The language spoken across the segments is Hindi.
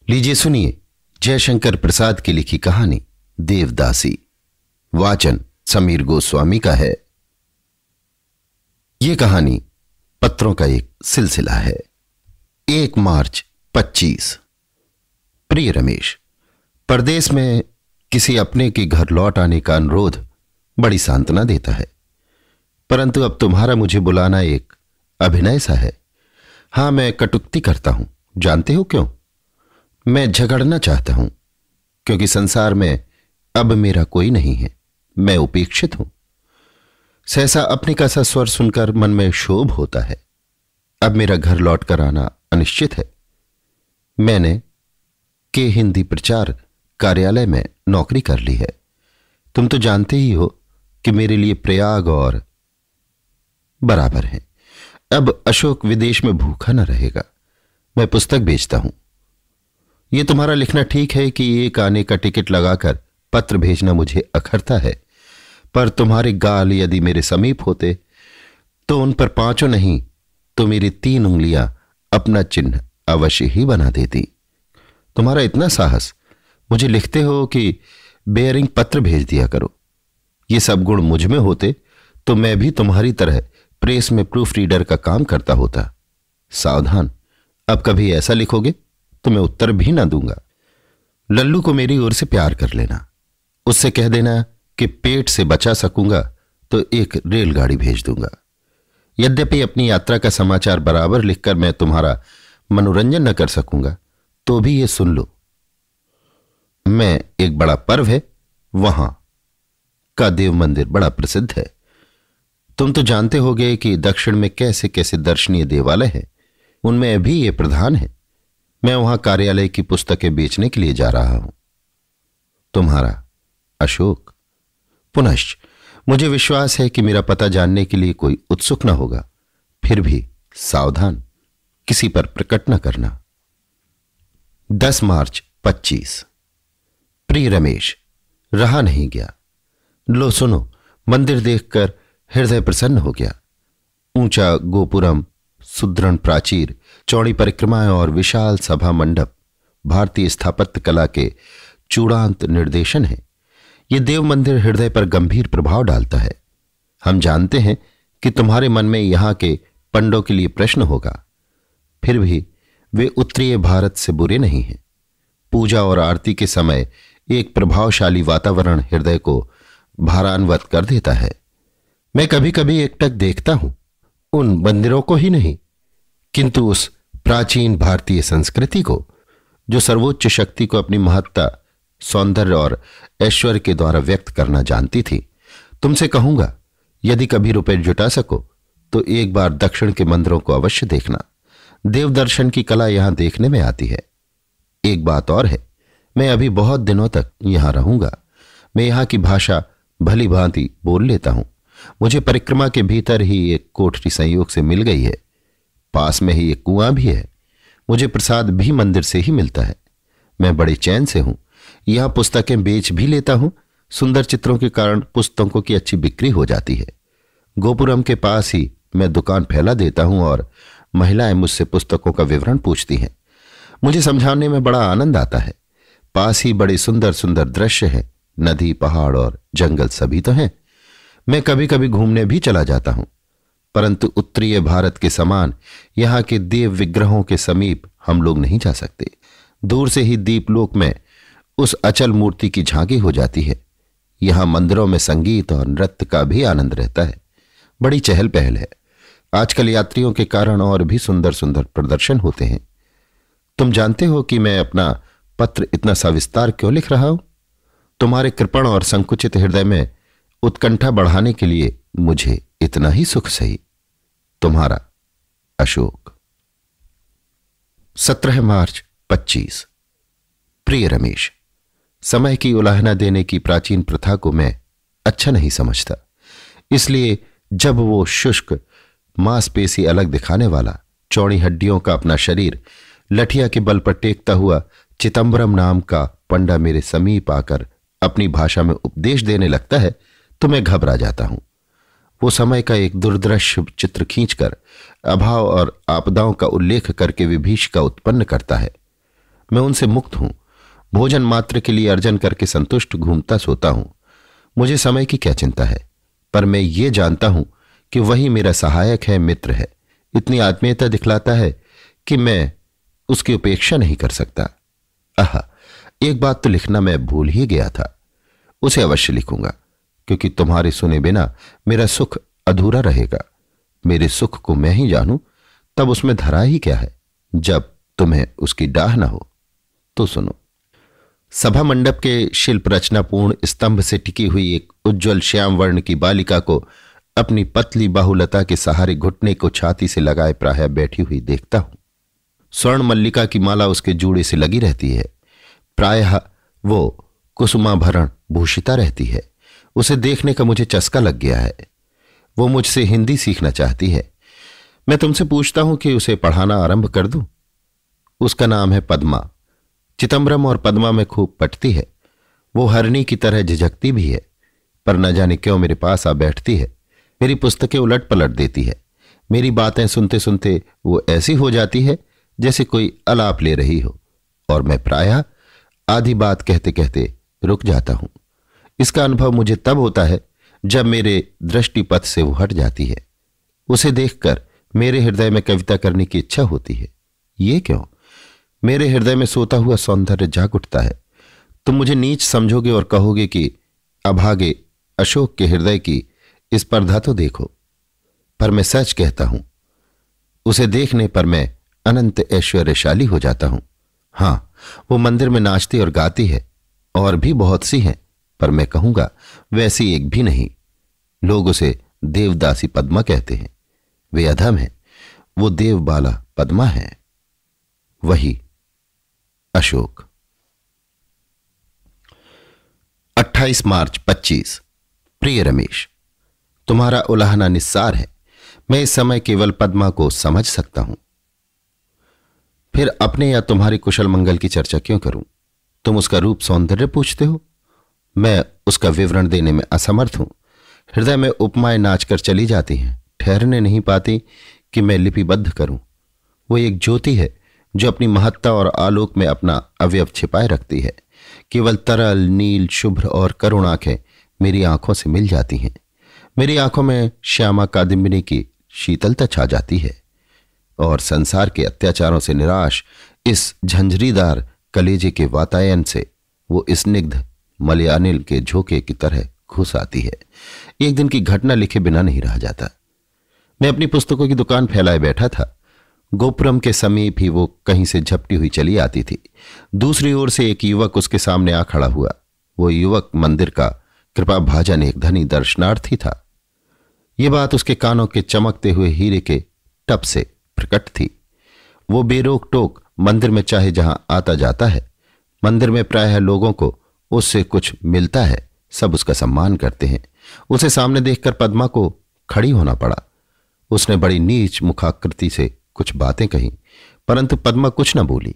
लीजिए सुनिए जयशंकर प्रसाद की लिखी कहानी देवदासी। वाचन समीर गोस्वामी का है। यह कहानी पत्रों का एक सिलसिला है। 1 मार्च 25। प्रिय रमेश, परदेश में किसी अपने के घर लौट आने का अनुरोध बड़ी सांत्वना देता है, परंतु अब तुम्हारा मुझे बुलाना एक अभिनय सा है। हां, मैं कटुक्ति करता हूं, जानते हो क्यों? मैं झगड़ना चाहता हूं, क्योंकि संसार में अब मेरा कोई नहीं है। मैं उपेक्षित हूं। सहसा अपने का सा स्वर सुनकर मन में क्षोभ होता है। अब मेरा घर लौट कर आना अनिश्चित है। मैंने के हिंदी प्रचार कार्यालय में नौकरी कर ली है। तुम तो जानते ही हो कि मेरे लिए प्रयाग और बराबर है। अब अशोक विदेश में भूखा न रहेगा। मैं पुस्तक बेचता हूं। यह तुम्हारा लिखना ठीक है कि एक आने का टिकट लगाकर पत्र भेजना मुझे अखरता है, पर तुम्हारे गाल यदि मेरे समीप होते तो उन पर 5 नहीं तो मेरी 3 उंगलियां अपना चिन्ह अवश्य ही बना देती। तुम्हारा इतना साहस, मुझे लिखते हो कि बेयरिंग पत्र भेज दिया करो। ये सब गुण मुझ में होते तो मैं भी तुम्हारी तरह प्रेस में प्रूफ रीडर का काम करता होता। सावधान, अब कभी ऐसा लिखोगे तो मैं उत्तर भी ना दूंगा। लल्लू को मेरी ओर से प्यार कर लेना। उससे कह देना कि पेट से बचा सकूंगा तो एक रेलगाड़ी भेज दूंगा। यद्यपि अपनी यात्रा का समाचार बराबर लिखकर मैं तुम्हारा मनोरंजन न कर सकूंगा, तो भी ये सुन लो, मैं एक बड़ा पर्व है वहां का देव मंदिर बड़ा प्रसिद्ध है। तुम तो जानते होगे कि दक्षिण में कैसे कैसे दर्शनीय देवालय हैं, उनमें भी ये प्रधान है। मैं वहां कार्यालय की पुस्तकें बेचने के लिए जा रहा हूं। तुम्हारा अशोक। पुनश्च मुझे विश्वास है कि मेरा पता जानने के लिए कोई उत्सुक न होगा, फिर भी सावधान, किसी पर प्रकट न करना। 10 मार्च 25। प्रिय रमेश, रहा नहीं गया। लो सुनो, मंदिर देखकर हृदय प्रसन्न हो गया। ऊंचा गोपुरम, सुदृढ़ प्राचीर, चौड़ी परिक्रमाएं और विशाल सभा मंडप भारतीय स्थापत्य कला के चूड़ांत निर्देशन है। यह देव मंदिर हृदय पर गंभीर प्रभाव डालता है। हम जानते हैं कि तुम्हारे मन में यहां के पंडों के लिए प्रश्न होगा, फिर भी वे उत्तरीय भारत से बुरे नहीं हैं। पूजा और आरती के समय एक प्रभावशाली वातावरण हृदय को भारान्वित कर देता है। मैं कभी कभी एकटक देखता हूं, उन मंदिरों को ही नहीं किंतु उस प्राचीन भारतीय संस्कृति को जो सर्वोच्च शक्ति को अपनी महत्ता, सौंदर्य और ऐश्वर्य के द्वारा व्यक्त करना जानती थी। तुमसे कहूंगा, यदि कभी रुपए जुटा सको तो एक बार दक्षिण के मंदिरों को अवश्य देखना। देवदर्शन की कला यहां देखने में आती है। एक बात और है, मैं अभी बहुत दिनों तक यहां रहूंगा। मैं यहां की भाषा भली भांति बोल लेता हूं। मुझे परिक्रमा के भीतर ही एक कोठरी संयोग से मिल गई है। पास में ही एक कुआं भी है। मुझे प्रसाद भी मंदिर से ही मिलता है। मैं बड़े चैन से हूं। यहां पुस्तकें बेच भी लेता हूं। सुंदर चित्रों के कारण पुस्तकों की अच्छी बिक्री हो जाती है। गोपुरम के पास ही मैं दुकान फैला देता हूं और महिलाएं मुझसे पुस्तकों का विवरण पूछती हैं। मुझे समझाने में बड़ा आनंद आता है। पास ही बड़े सुंदर सुंदर दृश्य हैं। नदी, पहाड़ और जंगल सभी तो हैं। मैं कभी कभी घूमने भी चला जाता हूं, परंतु उत्तरीय भारत के समान यहां के देव विग्रहों के समीप हम लोग नहीं जा सकते। दूर से ही दीपलोक में उस अचल मूर्ति की झांकी हो जाती है। यहां मंदिरों में संगीत और नृत्य का भी आनंद रहता है। बड़ी चहल पहल है। आजकल यात्रियों के कारण और भी सुंदर सुंदर प्रदर्शन होते हैं। तुम जानते हो कि मैं अपना पत्र इतना सविस्तार क्यों लिख रहा हूं? तुम्हारे कृपण और संकुचित हृदय में उत्कंठा बढ़ाने के लिए मुझे इतना ही सुख सही। तुम्हारा अशोक। 17 मार्च 25। प्रिय रमेश, समय की उलाहना देने की प्राचीन प्रथा को मैं अच्छा नहीं समझता। इसलिए जब वो शुष्क मांसपेशी अलग दिखाने वाला, चौड़ी हड्डियों का अपना शरीर लठिया के बल पर टेकता हुआ चिदंबरम नाम का पंडा मेरे समीप आकर अपनी भाषा में उपदेश देने लगता है तो मैं घबरा जाता हूं। वो समय का एक दुर्दृश्य चित्र खींचकर अभाव और आपदाओं का उल्लेख करके विभीषिका उत्पन्न करता है। मैं उनसे मुक्त हूं। भोजन मात्र के लिए अर्जन करके संतुष्ट घूमता सोता हूं। मुझे समय की क्या चिंता है, पर मैं ये जानता हूं कि वही मेरा सहायक है, मित्र है। इतनी आत्मीयता दिखलाता है कि मैं उसकी उपेक्षा नहीं कर सकता। आहा, एक बात तो लिखना मैं भूल ही गया था, उसे अवश्य लिखूंगा, क्योंकि तुम्हारे सुने बिना मेरा सुख अधूरा रहेगा। मेरे सुख को मैं ही जानूं, तब उसमें धरा ही क्या है, जब तुम्हें उसकी डाह न हो। तो सुनो। सभा मंडप के शिल्प रचनापूर्ण स्तंभ से टिकी हुई एक उज्ज्वल श्याम वर्ण की बालिका को अपनी पतली बाहुलता के सहारे घुटने को छाती से लगाए प्रायः बैठी हुई देखता हूं। स्वर्ण मल्लिका की माला उसके जूड़े से लगी रहती है। प्रायः वो कुसुमाभरण भूषिता रहती है। उसे देखने का मुझे चस्का लग गया है। वो मुझसे हिंदी सीखना चाहती है। मैं तुमसे पूछता हूं कि उसे पढ़ाना आरंभ कर दूं। उसका नाम है पद्मा। चिदंबरम और पद्मा में खूब पटती है। वो हरनी की तरह झिझकती भी है, पर न जाने क्यों मेरे पास आ बैठती है। मेरी पुस्तकें उलट पलट देती है। मेरी बातें सुनते सुनते वो ऐसी हो जाती है जैसे कोई अलाप ले रही हो, और मैं प्रायः आधी बात कहते कहते रुक जाता हूं। इसका अनुभव मुझे तब होता है जब मेरे दृष्टिपथ से वो हट जाती है। उसे देखकर मेरे हृदय में कविता करने की इच्छा होती है। ये क्यों? मेरे हृदय में सोता हुआ सौंदर्य जाग उठता है। तुम मुझे नीच समझोगे और कहोगे कि अभागे अशोक के हृदय की स्पर्धा तो देखो, पर मैं सच कहता हूं, उसे देखने पर मैं अनंत ऐश्वर्यशाली हो जाता हूं। हां, वो मंदिर में नाचती और गाती है, और भी बहुत सी हैं, पर मैं कहूंगा वैसी एक भी नहीं। लोग उसे देवदासी पद्मा कहते हैं। वे अधम है, वो देवबाला पद्मा है, वही अशोक। 28 मार्च 25। प्रिय रमेश, तुम्हारा उलाहना निस्सार है। मैं इस समय केवल पद्मा को समझ सकता हूं, फिर अपने या तुम्हारी कुशल मंगल की चर्चा क्यों करूं? तुम उसका रूप सौंदर्य पूछते हो, मैं उसका विवरण देने में असमर्थ हूं। हृदय में उपमाएं नाचकर चली जाती हैं, ठहरने नहीं पाती कि मैं लिपिबद्ध करूं। वो एक ज्योति है जो अपनी महत्ता और आलोक में अपना अवयव छिपाए रखती है। केवल तरल, नील, शुभ्र और करुण आंखें मेरी आंखों से मिल जाती हैं। मेरी आंखों में श्यामा कादिंबिनी की शीतलता छा जाती है, और संसार के अत्याचारों से निराश इस झंझरीदार कलेजे के वातायन से वो स्निग्ध मलयानिल के झोंके की तरह घुस आती है। एक दिन की घटना लिखे बिना नहीं रह जाता। मैं अपनी पुस्तकों की दुकान फैलाए बैठा था। गोपुरम के समीप ही वो कहीं से झपटी हुई चली आती थी। दूसरी ओर से एक युवक उसके सामने आ खड़ा हुआ। वो युवक मंदिर का कृपा भाजन एक धनी दर्शनार्थी था। ये बात उसके कानों के चमकते हुए हीरे के टप से प्रकट थी। वो बेरोक टोक मंदिर में चाहे जहां आता जाता है। मंदिर में प्रायः लोगों को उससे कुछ मिलता है, सब उसका सम्मान करते हैं। उसे सामने देखकर पद्मा को खड़ी होना पड़ा। उसने बड़ी नीच मुखाकृति से कुछ बातें कहीं, परंतु पद्मा कुछ न बोली।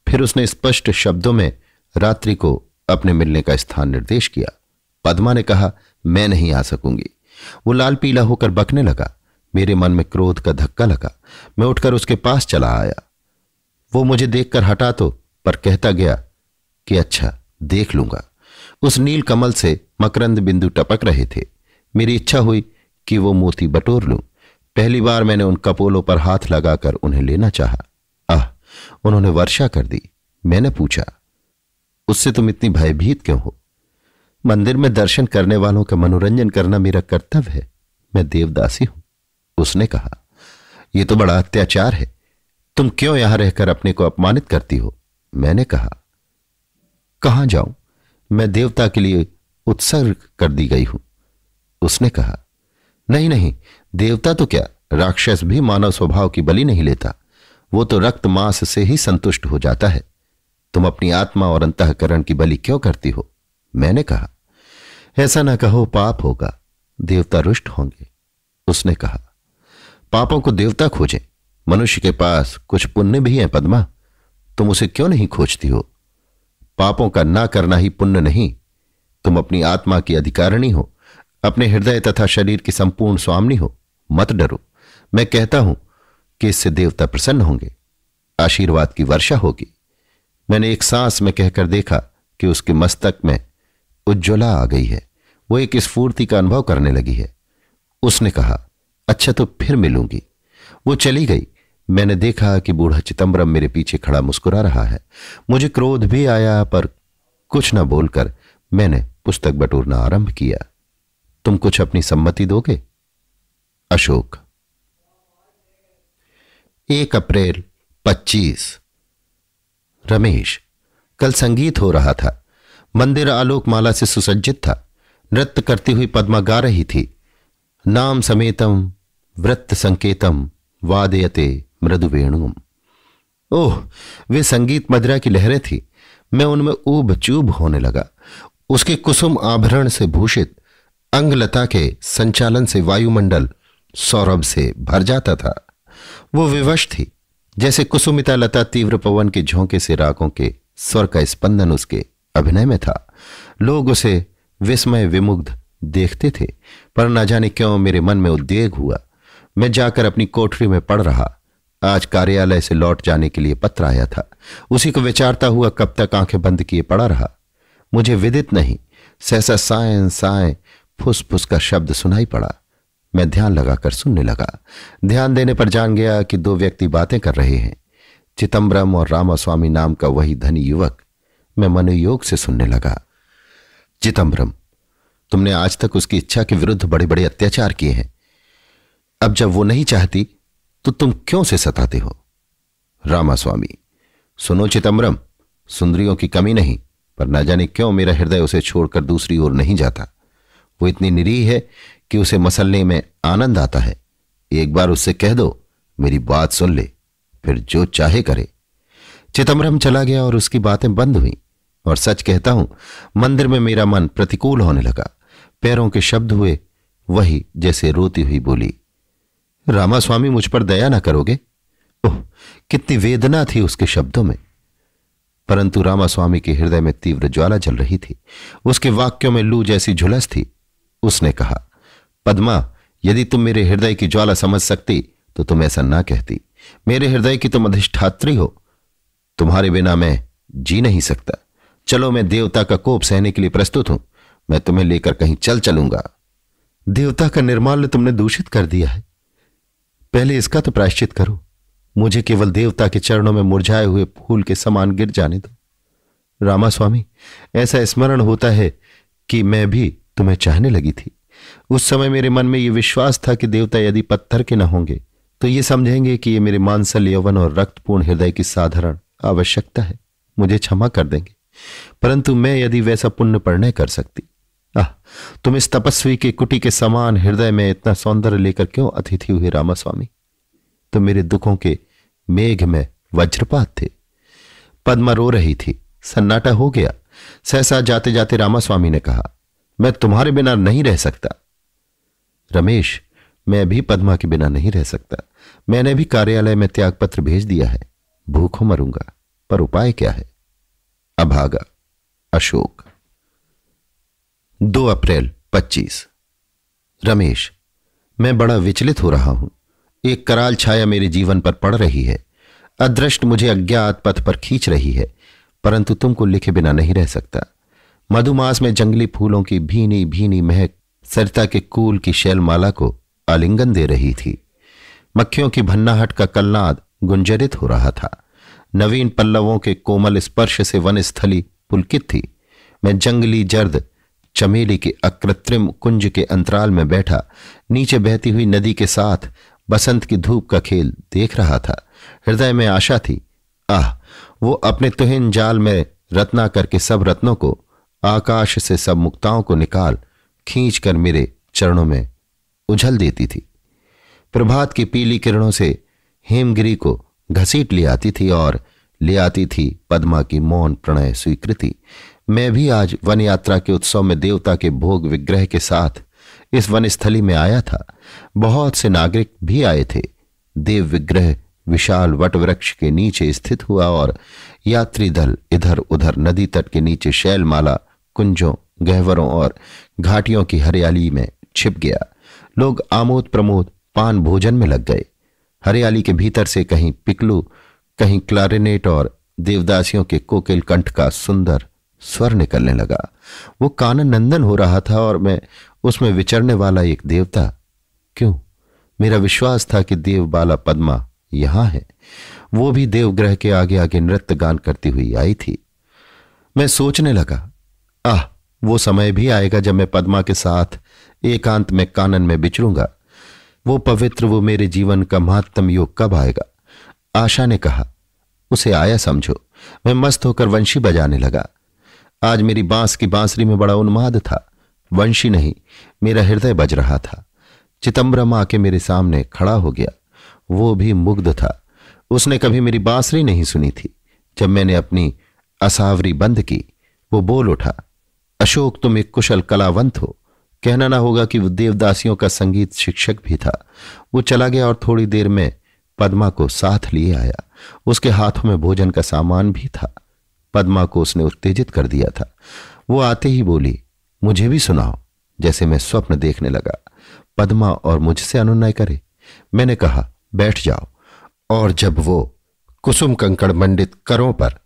फिर उसने स्पष्ट शब्दों में रात्रि को अपने मिलने का स्थान निर्देश किया। पद्मा ने कहा, मैं नहीं आ सकूंगी। वो लाल पीला होकर बकने लगा। मेरे मन में क्रोध का धक्का लगा। मैं उठकर उसके पास चला आया। वो मुझे देखकर हटा तो, पर कहता गया कि अच्छा, देख लूंगा। उस नील कमल से मकरंद बिंदु टपक रहे थे। मेरी इच्छा हुई कि वो मोती बटोर लूं। पहली बार मैंने उन कपोलों पर हाथ लगाकर उन्हें लेना चाहा। आह, उन्होंने वर्षा कर दी। मैंने पूछा, उससे तुम इतनी भयभीत क्यों हो? मंदिर में दर्शन करने वालों का मनोरंजन करना मेरा कर्तव्य है। मैं देवदासी हूं। उसने कहा, यह तो बड़ा अत्याचार है। तुम क्यों यहां रहकर अपने को अपमानित करती हो? मैंने कहा, कहां जाऊं? मैं देवता के लिए उत्सर्ग कर दी गई हूं। उसने कहा, नहीं नहीं, देवता तो क्या, राक्षस भी मानव स्वभाव की बलि नहीं लेता। वो तो रक्त मांस से ही संतुष्ट हो जाता है। तुम अपनी आत्मा और अंतःकरण की बलि क्यों करती हो? मैंने कहा, ऐसा ना कहो, पाप होगा, देवता रुष्ट होंगे। उसने कहा, पापों को देवता खोजें, मनुष्य के पास कुछ पुण्य भी है पद्मा, तुम उसे क्यों नहीं खोजती हो? पापों का ना करना ही पुण्य नहीं। तुम अपनी आत्मा की अधिकारिणी हो, अपने हृदय तथा शरीर की संपूर्ण स्वामिनी हो। मत डरो, मैं कहता हूं कि इससे देवता प्रसन्न होंगे, आशीर्वाद की वर्षा होगी। मैंने एक सांस में कहकर देखा कि उसके मस्तक में उज्ज्वला आ गई है। वो एक स्फूर्ति का अनुभव करने लगी है। उसने कहा, अच्छा तो फिर मिलूंगी। वो चली गई। मैंने देखा कि बूढ़ा चिदंबरम मेरे पीछे खड़ा मुस्कुरा रहा है। मुझे क्रोध भी आया, पर कुछ न बोलकर मैंने पुस्तक बटोरना आरंभ किया। तुम कुछ अपनी सम्मति दोगे? अशोक। 1 अप्रैल 25। रमेश, कल संगीत हो रहा था। मंदिर आलोकमाला से सुसज्जित था। नृत्य करती हुई पद्मा गा रही थी, नाम समेतम वृत्त संकेतम वादयते मृदु वेणुम। ओह, वे संगीत मदिरा की लहरें थी। मैं उनमें ऊब चूब होने लगा। उसके कुसुम आभरण से भूषित अंगलता के संचालन से वायुमंडल सौरभ से भर जाता था। वो विवश थी, जैसे कुसुमिता लता तीव्र पवन के झोंके से रागों के स्वर का स्पंदन उसके अभिनय में था। लोग उसे विस्मय विमुग्ध देखते थे, पर न जाने क्यों मेरे मन में उद्वेग हुआ। मैं जाकर अपनी कोठरी में पड़ रहा। आज कार्यालय से लौट जाने के लिए पत्र आया था। उसी को विचारता हुआ कब तक आंखें बंद किए पड़ा रहा, मुझे विदित नहीं। सहसा साएं साएं फुस फुस का शब्द सुनाई पड़ा। मैं ध्यान लगाकर सुनने लगा। ध्यान देने पर जान गया कि 2 व्यक्ति बातें कर रहे हैं, चिदंबरम और रामास्वामी नाम का वही धनी युवक। मैं मनोयोग से सुनने लगा। चिदंबरम, तुमने आज तक उसकी इच्छा के विरुद्ध बड़े बड़े अत्याचार किए हैं। अब जब वो नहीं चाहती तो तुम क्यों से सताते हो? रामास्वामी, सुनो चिदंबरम, सुंदरियों की कमी नहीं, पर न जाने क्यों मेरा हृदय उसे छोड़कर दूसरी ओर नहीं जाता। वो इतनी निरीह है कि उसे मसलने में आनंद आता है। एक बार उससे कह दो मेरी बात सुन ले, फिर जो चाहे करे। चिदंबरम चला गया और उसकी बातें बंद हुई। और सच कहता हूं, मंदिर में मेरा मन प्रतिकूल होने लगा। पैरों के शब्द हुए, वही जैसे रोती हुई बोली, रामास्वामी मुझ पर दया ना करोगे? ओह, कितनी वेदना थी उसके शब्दों में। परंतु रामास्वामी के हृदय में तीव्र ज्वाला जल रही थी। उसके वाक्यों में लू जैसी झुलस थी। उसने कहा, पद्मा, यदि तुम मेरे हृदय की ज्वाला समझ सकती तो तुम ऐसा ना कहती। मेरे हृदय की तुम अधिष्ठात्री हो। तुम्हारे बिना मैं जी नहीं सकता। चलो, मैं देवता का कोप सहने के लिए प्रस्तुत हूं। मैं तुम्हें लेकर कहीं चलूंगा। देवता का निर्माल्य तुमने दूषित कर दिया है। पहले इसका तो प्रायश्चित करो। मुझे केवल देवता के चरणों में मुरझाए हुए फूल के समान गिर जाने दो। रामास्वामी, ऐसा स्मरण होता है कि मैं भी तुम्हें चाहने लगी थी। उस समय मेरे मन में यह विश्वास था कि देवता यदि पत्थर के न होंगे तो ये समझेंगे कि ये मेरे मांसल यौवन और रक्तपूर्ण हृदय की साधारण आवश्यकता है, मुझे क्षमा कर देंगे। परंतु मैं यदि वैसा पुण्य पर न कर सकती। तुम इस तपस्वी के कुटी के समान हृदय में इतना सौंदर्य लेकर क्यों अतिथि हुए रामास्वामी? तो मेरे दुखों के मेघ में वज्रपात थे। पद्मा रो रही थी। सन्नाटा हो गया। सहसा जाते जाते रामास्वामी ने कहा, मैं तुम्हारे बिना नहीं रह सकता। रमेश, मैं भी पद्मा के बिना नहीं रह सकता। मैंने भी कार्यालय में त्यागपत्र भेज दिया है। भूखों मरूंगा, पर उपाय क्या है? अभागा। अशोक। 2 अप्रैल 25। रमेश, मैं बड़ा विचलित हो रहा हूं। एक कराल छाया मेरे जीवन पर पड़ रही है। अदृष्ट मुझे अज्ञात पथ पर खींच रही है, परंतु तुमको लिखे बिना नहीं रह सकता। मधुमास में जंगली फूलों की भीनी भीनी महक सरिता के कूल की शैलमाला को आलिंगन दे रही थी। मक्खियों की भन्नाहट का कलनाद गुंजरित हो रहा था। नवीन पल्लवों के कोमल स्पर्श से वनस्थली पुलकित थी। मैं जंगली जर्द चमेली के अकृत्रिम कुंज के अंतराल में बैठा नीचे बहती हुई नदी के साथ बसंत की धूप का खेल देख रहा था। हृदय में आशा थी। वो अपने तुहिन जाल में रत्ना करके सब रत्नों को, आकाश से सब मुक्ताओं को निकाल खींच कर मेरे चरणों में उछल देती थी। प्रभात की पीली किरणों से हेमगिरी को घसीट ले आती थी और ले आती थी पद्मा की मौन प्रणय स्वीकृति। मैं भी आज वन यात्रा के उत्सव में देवता के भोग विग्रह के साथ इस वनस्थली में आया था। बहुत से नागरिक भी आए थे। देव विग्रह विशाल वटवृक्ष के नीचे स्थित हुआ और यात्री दल इधर उधर नदी तट के नीचे शैलमाला, कुंजों, गहवरों और घाटियों की हरियाली में छिप गया। लोग आमोद प्रमोद पान भोजन में लग गए। हरियाली के भीतर से कहीं पिकलू, कहीं क्लारिनेट और देवदासियों के कोकिल कंठ का सुंदर स्वर निकलने लगा। वो कानन नंदन हो रहा था और मैं उसमें विचरने वाला एक देवता। क्यों? मेरा विश्वास था कि देव बाला पद्मा यहां है। वो भी देवग्रह के आगे आगे नृत्य गान करती हुई आई थी। मैं सोचने लगा, वो समय भी आएगा जब मैं पद्मा के साथ एकांत में कानन में बिचरूंगा। वो पवित्र, वो मेरे जीवन का महत्तम योग कब आएगा? आशा ने कहा, उसे आया समझो। मैं मस्त होकर वंशी बजाने लगा। आज मेरी बांस की बांसुरी में बड़ा उन्माद था। वंशी नहीं, मेरा हृदय बज रहा था। चिदंबरम आके मेरे सामने खड़ा हो गया। वो भी मुग्ध था। उसने कभी मेरी बांसुरी नहीं सुनी थी। जब मैंने अपनी असावरी बंद की, वो बोल उठा, अशोक, तुम एक कुशल कलावंत हो। कहना ना होगा कि वो देवदासियों का संगीत शिक्षक भी था। वो चला गया और थोड़ी देर में पद्मा को साथ लिए आया। उसके हाथों में भोजन का सामान भी था। पद्मा को उसने उत्तेजित कर दिया था। वो आते ही बोली, मुझे भी सुनाओ। जैसे मैं स्वप्न देखने लगा। पद्मा और मुझसे अनुनय करे। मैंने कहा, बैठ जाओ। और जब वो कुसुम कंकड़ मंडित करों पर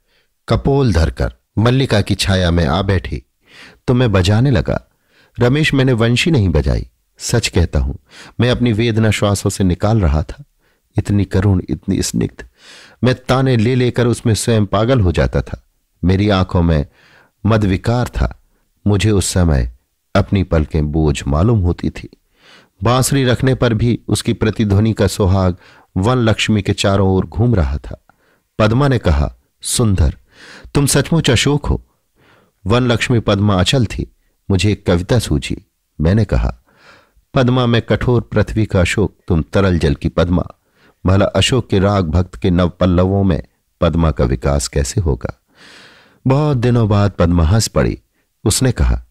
कपोल धरकर मल्लिका की छाया में आ बैठी तो मैं बजाने लगा। रमेश, मैंने वंशी नहीं बजाई, सच कहता हूं। मैं अपनी वेदना श्वासों से निकाल रहा था। इतनी करुण, इतनी स्निग्ध। मैं ताने ले लेकर उसमें स्वयं पागल हो जाता था। मेरी आंखों में मदविकार था। मुझे उस समय अपनी पलकें बोझ मालूम होती थी। बांसुरी रखने पर भी उसकी प्रतिध्वनि का सुहाग वन लक्ष्मी के चारों ओर घूम रहा था। पद्मा ने कहा, सुंदर, तुम सचमुच अशोक हो। वन लक्ष्मी पद्मा अचल थी। मुझे एक कविता सूझी। मैंने कहा, पद्मा में कठोर पृथ्वी का अशोक, तुम तरल जल की पद्मा। भला अशोक के राग भक्त के नव पल्लवों में पद्मा का विकास कैसे होगा? बहुत दिनों बाद पद्मा हंस पड़ी। उसने कहा,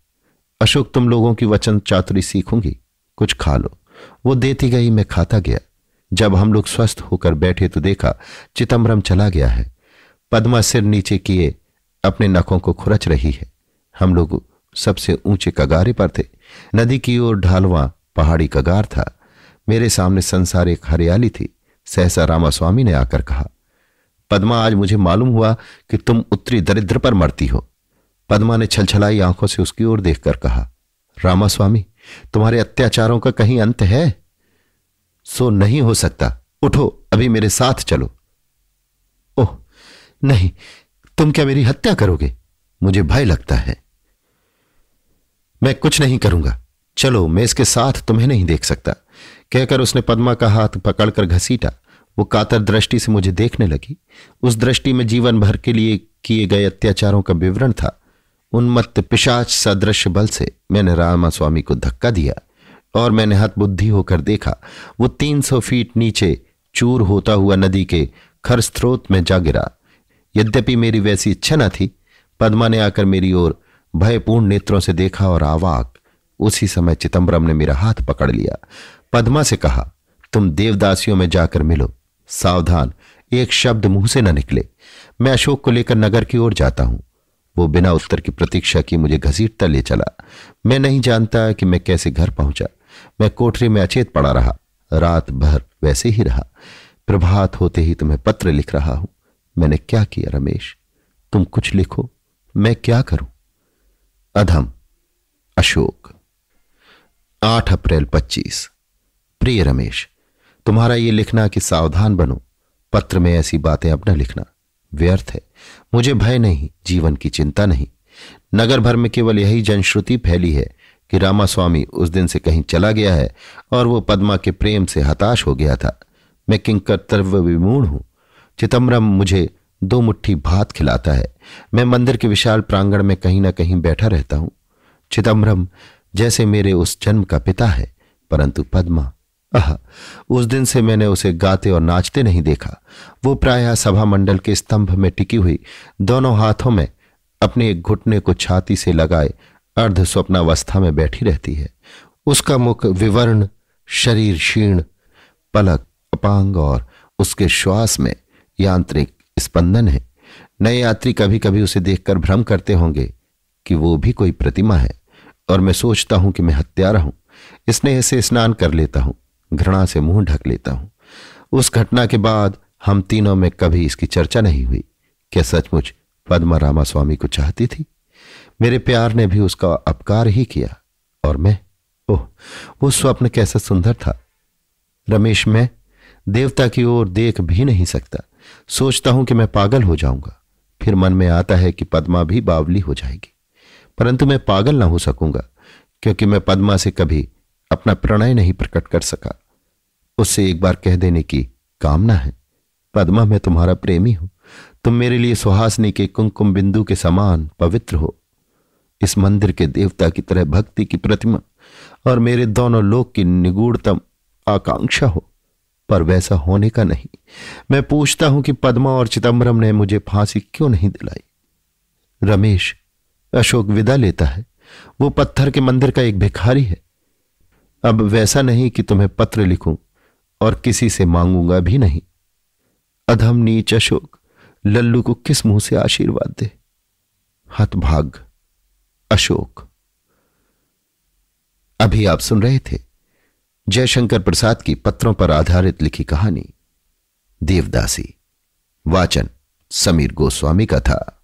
अशोक, तुम लोगों की वचन चातुरी सीखूंगी, कुछ खा लो। वो देती गई, मैं खाता गया। जब हम लोग स्वस्थ होकर बैठे तो देखा चिदंबरम चला गया है। पद्मा सिर नीचे किए अपने नखों को खुरच रही है। हम लोग सबसे ऊंचे कगारे पर थे। नदी की ओर ढालवा पहाड़ी कगार था। मेरे सामने संसार एक हरियाली थी। सहसा रामास्वामी ने आकर कहा, पद्मा, आज मुझे मालूम हुआ कि तुम उत्तरी दरिद्र पर मरती हो। पद्मा ने छलछलाई आंखों से उसकी ओर देखकर कहा, रामास्वामी, तुम्हारे अत्याचारों का कहीं अंत है? सो नहीं हो सकता। उठो, अभी मेरे साथ चलो। ओह नहीं, तुम क्या मेरी हत्या करोगे? मुझे भय लगता है। मैं कुछ नहीं करूंगा। चलो, मैं इसके साथ तुम्हें नहीं देख सकता। कहकर उसने पद्मा का हाथ पकड़कर घसीटा। वो कातर दृष्टि से मुझे देखने लगी। उस दृष्टि में जीवन भर के लिए किए गए अत्याचारों का विवरण था। उन्मत्त पिशाच सदृश बल से मैंने रामास्वामी को धक्का दिया और मैंने हतबुद्धि होकर देखा। वो 300 फीट नीचे चूर होता हुआ नदी के खर स्रोत में जा गिरा। यद्यपि मेरी वैसी इच्छा न थी, पद्मा ने आकर मेरी ओर भयपूर्ण नेत्रों से देखा और आवाक। उसी समय चिदंबरम ने मेरा हाथ पकड़ लिया। पद्मा से कहा, तुम देवदासियों में जाकर मिलो। सावधान, एक शब्द मुंह से न निकले। मैं अशोक को लेकर नगर की ओर जाता हूं। वो बिना उत्तर की प्रतीक्षा की मुझे घसीटता ले चला। मैं नहीं जानता कि मैं कैसे घर पहुंचा। मैं कोठरी में अचेत पड़ा रहा। रात भर वैसे ही रहा। प्रभात होते ही तुम्हें पत्र लिख रहा हूं। मैंने क्या किया रमेश? तुम कुछ लिखो, मैं क्या करूं? अधम, अशोक। 8 अप्रैल 25। प्रिय रमेश, तुम्हारा ये लिखना कि सावधान बनो, पत्र में ऐसी बातें अब न लिखना, व्यर्थ है। मुझे भय नहीं, जीवन की चिंता नहीं। नगर भर में केवल यही जनश्रुति फैली है कि रामास्वामी उस दिन से कहीं चला गया है और वो पद्मा के प्रेम से हताश हो गया था। मैं किंकर्तव्य विमूढ़ हूं। चिदंबरम मुझे 2 मुट्ठी भात खिलाता है। मैं मंदिर के विशाल प्रांगण में कहीं ना कहीं बैठा रहता हूं। चिदंबरम जैसे मेरे उस जन्म का पिता है, परंतु पद्मा, उस दिन से मैंने उसे गाते और नाचते नहीं देखा। वो प्रायः सभा मंडल के स्तंभ में टिकी हुई दोनों हाथों में अपने एक घुटने को छाती से लगाए अर्ध स्वप्नावस्था में बैठी रहती है। उसका मुख विवर्ण, शरीर क्षीण, पलक अपांग और उसके श्वास में यांत्रिक स्पंदन है। नए यात्री कभी कभी उसे देखकर भ्रम करते होंगे कि वो भी कोई प्रतिमा है, और मैं सोचता हूं कि मैं हत्यारा हूं। स्नेह से स्नान कर लेता हूं, घृणा से मुंह ढक लेता हूं। उस घटना के बाद हम तीनों में कभी इसकी चर्चा नहीं हुई। क्या सचमुच पद्मा रामास्वामी को चाहती थी? मेरे प्यार ने भी उसका अपकार ही किया। और मैं, ओह, वो स्वप्न कैसा सुंदर था रमेश। मैं देवता की ओर देख भी नहीं सकता। सोचता हूं कि मैं पागल हो जाऊंगा। फिर मन में आता है कि पद्मा भी बावली हो जाएगी, परंतु मैं पागल ना हो सकूंगा, क्योंकि मैं पद्मा से कभी अपना प्रणय नहीं प्रकट कर सका। उससे एक बार कह देने की कामना है, पद्मा मैं तुम्हारा प्रेमी हूं। तुम मेरे लिए सुहासनी के कुमकुम बिंदु के समान पवित्र हो, इस मंदिर के देवता की तरह भक्ति की प्रतिमा, और मेरे दोनों लोक की निगूढ़तम आकांक्षा हो। पर वैसा होने का नहीं। मैं पूछता हूं कि पद्मा और चिदंबरम ने मुझे फांसी क्यों नहीं दिलाई? रमेश, अशोक विदा लेता है। वो पत्थर के मंदिर का एक भिखारी है। अब वैसा नहीं कि तुम्हें पत्र लिखूं और किसी से मांगूंगा भी नहीं। अधम नीच अशोक लल्लू को किस मुंह से आशीर्वाद दे? हतभाग अशोक। अभी आप सुन रहे थे जयशंकर प्रसाद की पत्रों पर आधारित लिखी कहानी देवदासी। वाचन समीर गोस्वामी का था।